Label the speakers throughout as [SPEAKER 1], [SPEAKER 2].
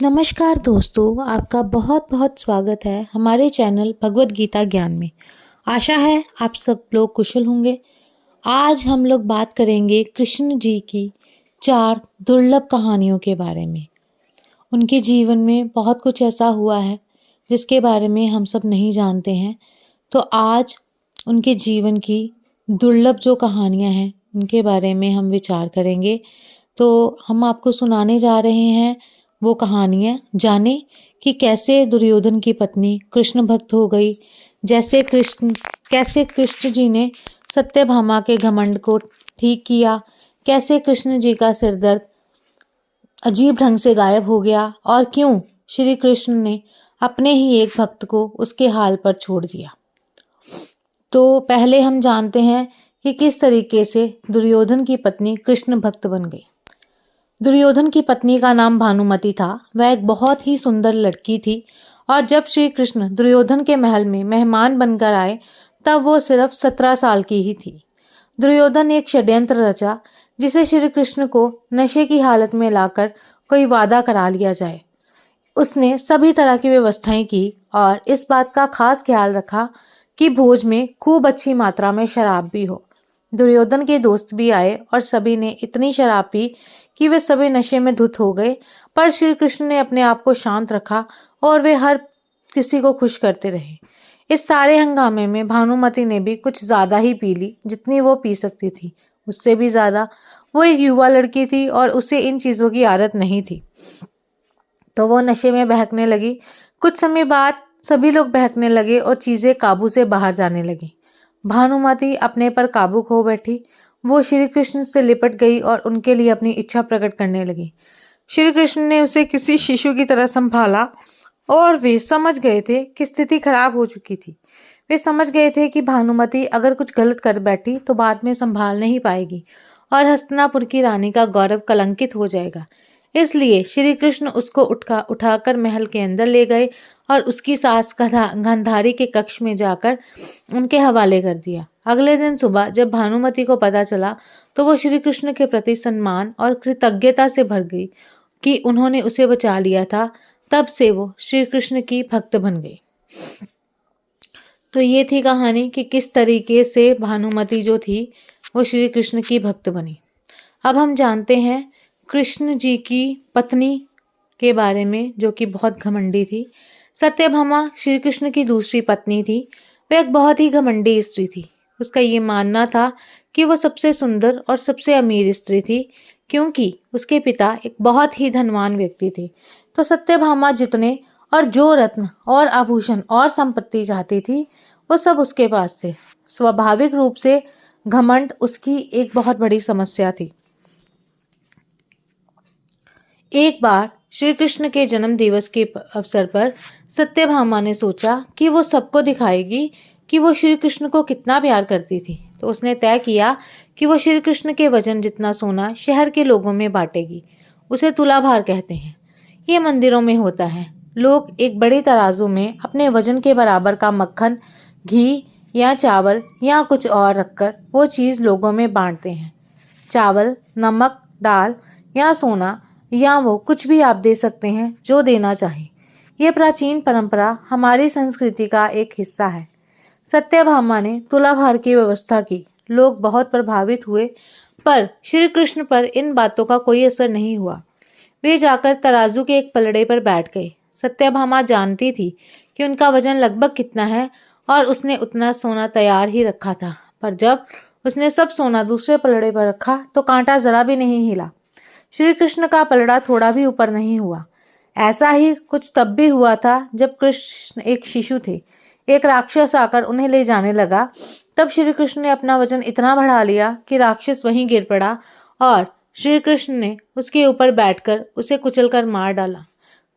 [SPEAKER 1] नमस्कार दोस्तों, आपका बहुत बहुत स्वागत है हमारे चैनल भगवत गीता ज्ञान में। आशा है आप सब लोग कुशल होंगे। आज हम लोग बात करेंगे कृष्ण जी की 4 दुर्लभ कहानियों के बारे में। उनके जीवन में बहुत कुछ ऐसा हुआ है जिसके बारे में हम सब नहीं जानते हैं। तो आज उनके जीवन की दुर्लभ जो कहानियाँ हैं उनके बारे में हम विचार करेंगे। तो हम आपको सुनाने जा रहे हैं वो कहानियाँ। जाने कि कैसे दुर्योधन की पत्नी कृष्ण भक्त हो गई, कैसे कृष्ण जी ने सत्यभामा के घमंड को ठीक किया, कैसे कृष्ण जी का सिर दर्द अजीब ढंग से गायब हो गया और क्यों श्री कृष्ण ने अपने ही एक भक्त को उसके हाल पर छोड़ दिया। तो पहले हम जानते हैं कि किस तरीके से दुर्योधन की पत्नी कृष्ण भक्त बन गई। दुर्योधन की पत्नी का नाम भानुमति था। वह एक बहुत ही सुंदर लड़की थी और जब श्री कृष्ण दुर्योधन के महल में मेहमान बनकर आए तब वो सिर्फ 17 साल की ही थी। दुर्योधन एक षड्यंत्र रचा जिसे श्री कृष्ण को नशे की हालत में लाकर कोई वादा करा लिया जाए। उसने सभी तरह की व्यवस्थाएं की और इस बात का खास ख्याल रखा कि भोज में खूब अच्छी मात्रा में शराब भी हो। दुर्योधन के दोस्त भी आए और सभी ने इतनी शराब पी कि वे सभी नशे में धुत हो गए, पर श्री कृष्ण ने अपने आप को शांत रखा और वे हर किसी को खुश करते रहे। इस सारे हंगामे में भानुमति ने भी कुछ ज्यादा ही पी ली, जितनी वो पी सकती थी उससे भी ज्यादा। वो एक युवा लड़की थी और उसे इन चीजों की आदत नहीं थी, तो वो नशे में बहकने लगी। कुछ समय बाद सभी लोग बहकने लगे और चीजें काबू से बाहर जाने लगी। भानुमति अपने पर काबू खो बैठी। वो श्री कृष्ण से लिपट गई और उनके लिए अपनी इच्छा प्रकट करने लगी। श्री कृष्ण ने उसे किसी शिशु की तरह संभाला और वे समझ गए थे कि स्थिति खराब हो चुकी थी। वे समझ गए थे कि भानुमति अगर कुछ गलत कर बैठी तो बाद में संभाल नहीं पाएगी और हस्तिनापुर की रानी का गौरव कलंकित हो जाएगा। इसलिए श्री कृष्ण उसको उठाकर महल के अंदर ले गए और उसकी सास गांधारी के कक्ष में जाकर उनके हवाले कर दिया। अगले दिन सुबह जब भानुमति को पता चला तो वो श्री कृष्ण के प्रति सम्मान और कृतज्ञता से भर गई कि उन्होंने उसे बचा लिया था। तब से वो श्री कृष्ण की भक्त बन गई। तो ये थी कहानी कि किस तरीके से भानुमति जो थी वो श्री कृष्ण की भक्त बनी। अब हम जानते हैं कृष्ण जी की पत्नी के बारे में, जो कि बहुत घमंडी थी। सत्यभामा श्री कृष्ण की दूसरी पत्नी थी। वह एक बहुत ही घमंडी स्त्री थी। उसका ये मानना था कि वो सबसे सुंदर और सबसे अमीर स्त्री थी, क्योंकि उसके पिता एक बहुत ही धनवान व्यक्ति थे। तो सत्यभामा जितने और जो रत्न और आभूषण और संपत्ति चाहती थी वो सब उसके पास थे। स्वाभाविक रूप से घमंड उसकी एक बहुत बड़ी समस्या थी। एक बार श्री कृष्ण के जन्म दिवस के अवसर पर सत्यभामा ने सोचा कि वो सबको दिखाएगी कि वो श्री कृष्ण को कितना प्यार करती थी। तो उसने तय किया कि वो श्री कृष्ण के वजन जितना सोना शहर के लोगों में बांटेगी। उसे तुलाभार कहते हैं। ये मंदिरों में होता है। लोग एक बड़े तराजू में अपने वजन के बराबर का मक्खन, घी या चावल या कुछ और रखकर वो चीज़ लोगों में बांटते हैं। चावल, नमक, दाल या सोना या वो कुछ भी आप दे सकते हैं जो देना चाहें। यह प्राचीन परंपरा हमारी संस्कृति का एक हिस्सा है। सत्यभामा ने तुलाभार की व्यवस्था की। लोग बहुत प्रभावित हुए, पर श्री कृष्ण पर इन बातों का कोई असर नहीं हुआ। वे जाकर तराजू के एक पलड़े पर बैठ गए। सत्यभामा जानती थी कि उनका वजन लगभग कितना है और उसने उतना सोना तैयार ही रखा था, पर जब उसने सब सोना दूसरे पलड़े पर रखा तो कांटा जरा भी नहीं हिला। श्री कृष्ण का पलड़ा थोड़ा भी ऊपर नहीं हुआ। ऐसा ही कुछ तब भी हुआ था जब कृष्ण एक शिशु थे। एक राक्षस आकर उन्हें ले जाने लगा। तब श्री कृष्ण ने अपना वजन इतना बढ़ा लिया कि राक्षस वहीं गिर पड़ा और श्री कृष्ण ने उसके ऊपर बैठकर उसे कुचलकर मार डाला।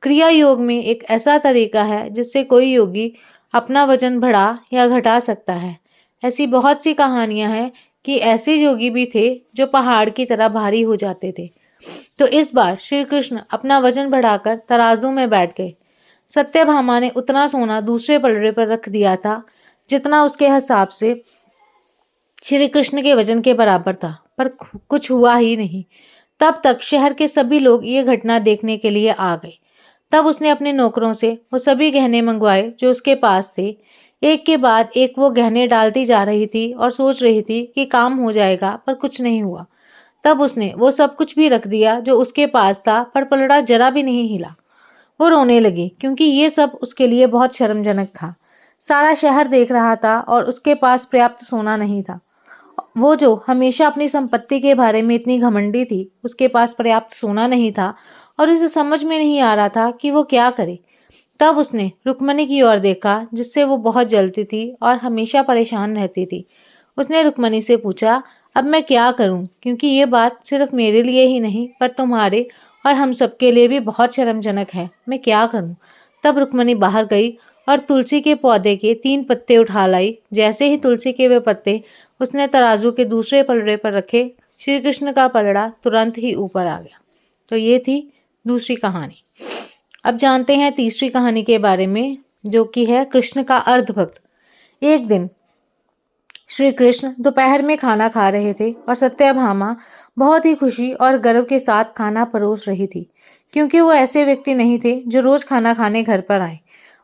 [SPEAKER 1] क्रिया योग में एक ऐसा तरीका है जिससे कोई योगी अपना वजन बढ़ा या घटा सकता है। ऐसी बहुत सी कहानियां हैं कि ऐसे योगी भी थे जो पहाड़ की तरह भारी हो जाते थे। तो इस बार श्री कृष्ण अपना वजन बढ़ाकर तराजू में बैठ गए। सत्यभामा ने उतना सोना दूसरे पलड़े पर रख दिया था जितना उसके हिसाब से श्री कृष्ण के वजन के बराबर था, पर कुछ हुआ ही नहीं। तब तक शहर के सभी लोग ये घटना देखने के लिए आ गए। तब उसने अपने नौकरों से वो सभी गहने मंगवाए जो उसके पास थे। एक के बाद एक वो गहने डालती जा रही थी और सोच रही थी कि काम हो जाएगा, पर कुछ नहीं हुआ। तब उसने वो सब कुछ भी रख दिया जो उसके पास था, पर पलड़ा जरा भी नहीं हिला। वो रोने लगी क्योंकि ये सब उसके लिए बहुत शर्मजनक था। सारा शहर देख रहा था और उसके पास पर्याप्त सोना नहीं था। वो जो हमेशा अपनी संपत्ति के बारे में इतनी घमंडी थी, उसके पास पर्याप्त सोना नहीं था और उसे समझ में नहीं आ रहा था कि वो क्या करे। तब उसने रुक्मणी की ओर देखा, जिससे वो बहुत जलती थी और हमेशा परेशान रहती थी। उसने रुक्मणी से पूछा, अब मैं क्या करूं, क्योंकि ये बात सिर्फ मेरे लिए ही नहीं पर तुम्हारे और हम सबके लिए भी बहुत शर्मजनक है। मैं क्या करूं? तब रुक्मणी बाहर गई और तुलसी के पौधे के 3 पत्ते उठा लाई। जैसे ही तुलसी के वे पत्ते उसने तराजू के दूसरे पलड़े पर रखे, श्री कृष्ण का पलड़ा तुरंत ही ऊपर आ गया। तो ये थी दूसरी कहानी। अब जानते हैं तीसरी कहानी के बारे में, जो कि है कृष्ण का अर्धभक्त। एक दिन श्री कृष्ण दोपहर में खाना खा रहे थे और सत्यभामा बहुत ही खुशी और गर्व के साथ खाना परोस रही थी, क्योंकि वो ऐसे व्यक्ति नहीं थे जो रोज खाना खाने घर पर आए।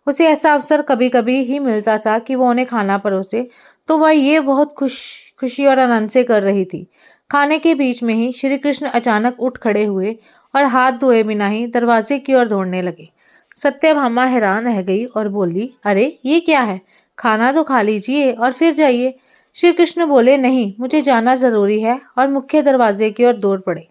[SPEAKER 1] उसे ऐसा अवसर कभी कभी ही मिलता था कि वो उन्हें खाना परोसे, तो वह ये बहुत खुशी और आनंद से कर रही थी। खाने के बीच में ही श्री कृष्ण अचानक उठ खड़े हुए और हाथ धोए बिना ही दरवाजे की ओर दौड़ने लगे। सत्यभामा हैरान रह गई और बोली, अरे ये क्या है? खाना तो खा लीजिए और फिर जाइए। श्री कृष्ण बोले, नहीं, मुझे जाना जरूरी है, और मुख्य दरवाजे की ओर दौड़ पड़े।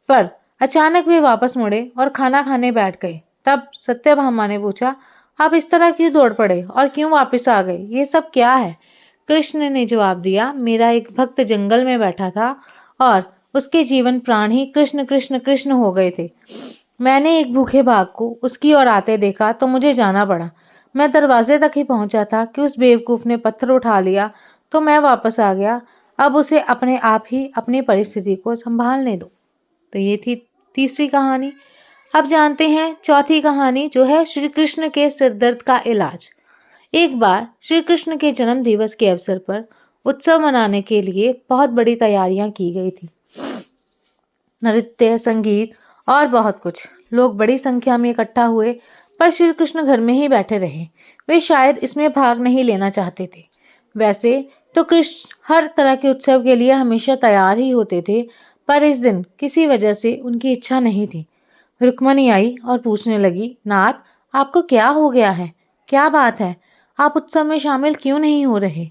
[SPEAKER 1] पर अचानक वे वापस मुड़े और खाना खाने बैठ गए। तब सत्यभामा ने पूछा, आप इस तरह क्यों दौड़ पड़े और क्यों वापस आ गए? ये सब क्या है? कृष्ण ने जवाब दिया, मेरा एक भक्त जंगल में बैठा था और उसके जीवन प्राण ही कृष्ण कृष्ण कृष्ण हो गए थे। मैंने एक भूखे बाघ को उसकी ओर आते देखा तो मुझे जाना पड़ा। मैं दरवाजे तक ही पहुंचा था कि उस बेवकूफ ने पत्थर उठा लिया, तो मैं वापस आ गया। अब उसे अपने आप ही अपनी परिस्थिति को संभालने दो। तो ये थी तीसरी कहानी। अब जानते हैं चौथी कहानी, जो है श्री कृष्ण के सिरदर्द का इलाज। एक बार श्री कृष्ण के जन्म दिवस के अवसर पर उत्सव मनाने के लिए बहुत बड़ी तैयारियां की गई थी। नृत्य, संगीत और बहुत कुछ। लोग बड़ी संख्या में इकट्ठा हुए, पर श्री कृष्ण घर में ही बैठे रहे। वे शायद इसमें भाग नहीं लेना चाहते थे। वैसे तो कृष्ण हर तरह के उत्सव के लिए हमेशा तैयार ही होते थे, पर इस दिन किसी वजह से उनकी इच्छा नहीं थी। रुक्मणी आई और पूछने लगी, नाथ, आपको क्या हो गया है? क्या बात है? आप उत्सव में शामिल क्यों नहीं हो रहे?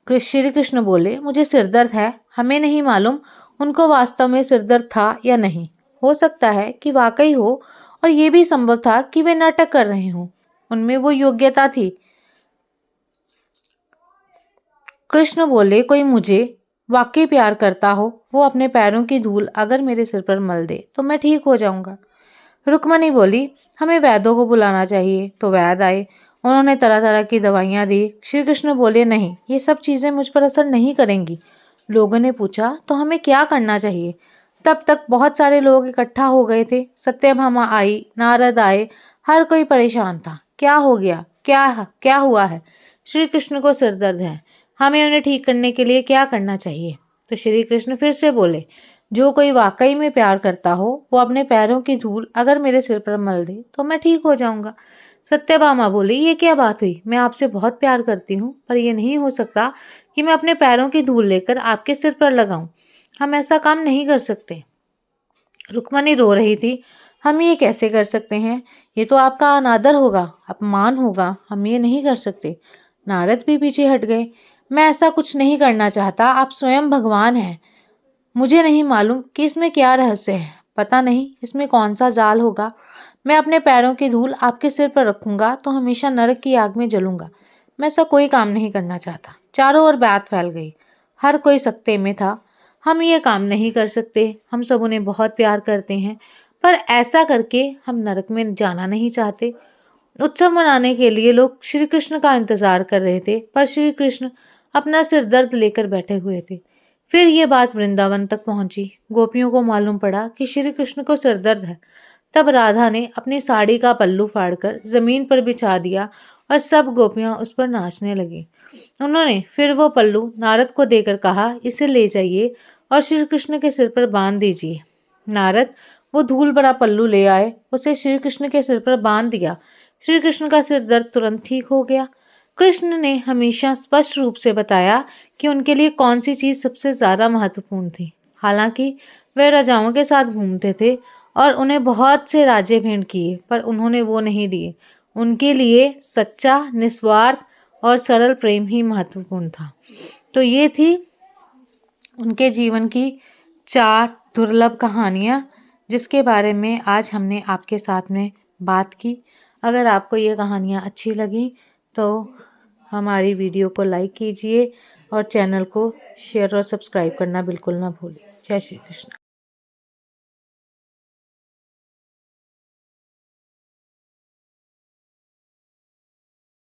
[SPEAKER 1] श्री कृष्ण बोले, मुझे सिरदर्द है। हमें नहीं मालूम उनको वास्तव में सिरदर्द था या नहीं। हो सकता है कि वाकई हो, और ये भी संभव था कि वे नाटक कर रहे हों। उनमें वो योग्यता थी। कृष्ण बोले, कोई मुझे वाकई प्यार करता हो, वो अपने पैरों की धूल अगर मेरे सिर पर मल दे तो मैं ठीक हो जाऊंगा। रुक्मणी बोली, हमें वैद्यों को बुलाना चाहिए। तो वैद्य आए। उन्होंने तरह तरह की दवाइयां दी। श्री कृष्ण बोले, नहीं, ये सब चीजें मुझ पर असर नहीं करेंगी। लोगों ने पूछा, तो हमें क्या करना चाहिए? तब तक बहुत सारे लोग इकट्ठा हो गए थे। सत्यभामा आई, नारद आए, हर कोई परेशान था। क्या हो गया? क्या हुआ है? श्री कृष्ण को सिर दर्द है। हमें उन्हें ठीक करने के लिए क्या करना चाहिए? तो श्री कृष्ण फिर से बोले, जो कोई वाकई में प्यार करता हो, वो अपने पैरों की धूल अगर मेरे सिर पर मल दे तो मैं ठीक हो जाऊंगा। सत्यभामा बोली, ये क्या बात हुई? मैं आपसे बहुत प्यार करती हूँ, पर यह नहीं हो सकता कि मैं अपने पैरों की धूल लेकर आपके सिर पर लगाऊं। हम ऐसा काम नहीं कर सकते। रुक्मणी रो रही थी। हम ये कैसे कर सकते हैं? ये तो आपका अनादर होगा, अपमान होगा। हम ये नहीं कर सकते। नारद भी पीछे हट गए। मैं ऐसा कुछ नहीं करना चाहता। आप स्वयं भगवान हैं। मुझे नहीं मालूम कि इसमें क्या रहस्य है। पता नहीं इसमें कौन सा जाल होगा। मैं अपने पैरों की धूल आपके सिर पर रखूंगा तो हमेशा नरक की आग में जलूंगा। मैं ऐसा कोई काम नहीं करना चाहता। चारों ओर बात फैल गई। हर कोई सकते में था। हम ये काम नहीं कर सकते। हम सब उन्हें बहुत प्यार करते हैं, पर ऐसा करके हम नरक में जाना नहीं चाहते। उत्सव मनाने के लिए लोग श्री कृष्ण का इंतजार कर रहे थे, पर श्री कृष्ण अपना सिर दर्द लेकर बैठे हुए थे। फिर ये बात वृंदावन तक पहुंची। गोपियों को मालूम पड़ा कि श्री कृष्ण को सिर दर्द है। तब राधा ने अपनी साड़ी का पल्लू फाड़कर जमीन पर बिछा दिया और सब गोपियां उस पर नाचने लगी। उन्होंने फिर वो पल्लू नारद को देकर कहा, इसे ले जाइए और श्री कृष्ण के सिर पर बांध दीजिए। नारद वो धूल भरा पल्लू ले आए, उसे श्री कृष्ण के सिर पर बांध दिया। श्री कृष्ण का सिर दर्द तुरंत ठीक हो गया। कृष्ण ने हमेशा स्पष्ट रूप से बताया कि उनके लिए कौन सी चीज सबसे ज्यादा महत्वपूर्ण थी। हालांकि वे राजाओं के साथ घूमते थे और उन्हें बहुत से राज्य भेंट किए, पर उन्होंने वो नहीं दिए। उनके लिए सच्चा, निस्वार्थ और सरल प्रेम ही महत्वपूर्ण था। तो ये थी उनके जीवन की 4 दुर्लभ कहानियाँ, जिसके बारे में आज हमने आपके साथ में बात की। अगर आपको ये कहानियाँ अच्छी लगी तो हमारी वीडियो को लाइक कीजिए और चैनल को शेयर और सब्सक्राइब करना बिल्कुल ना भूलें। जय श्री कृष्ण।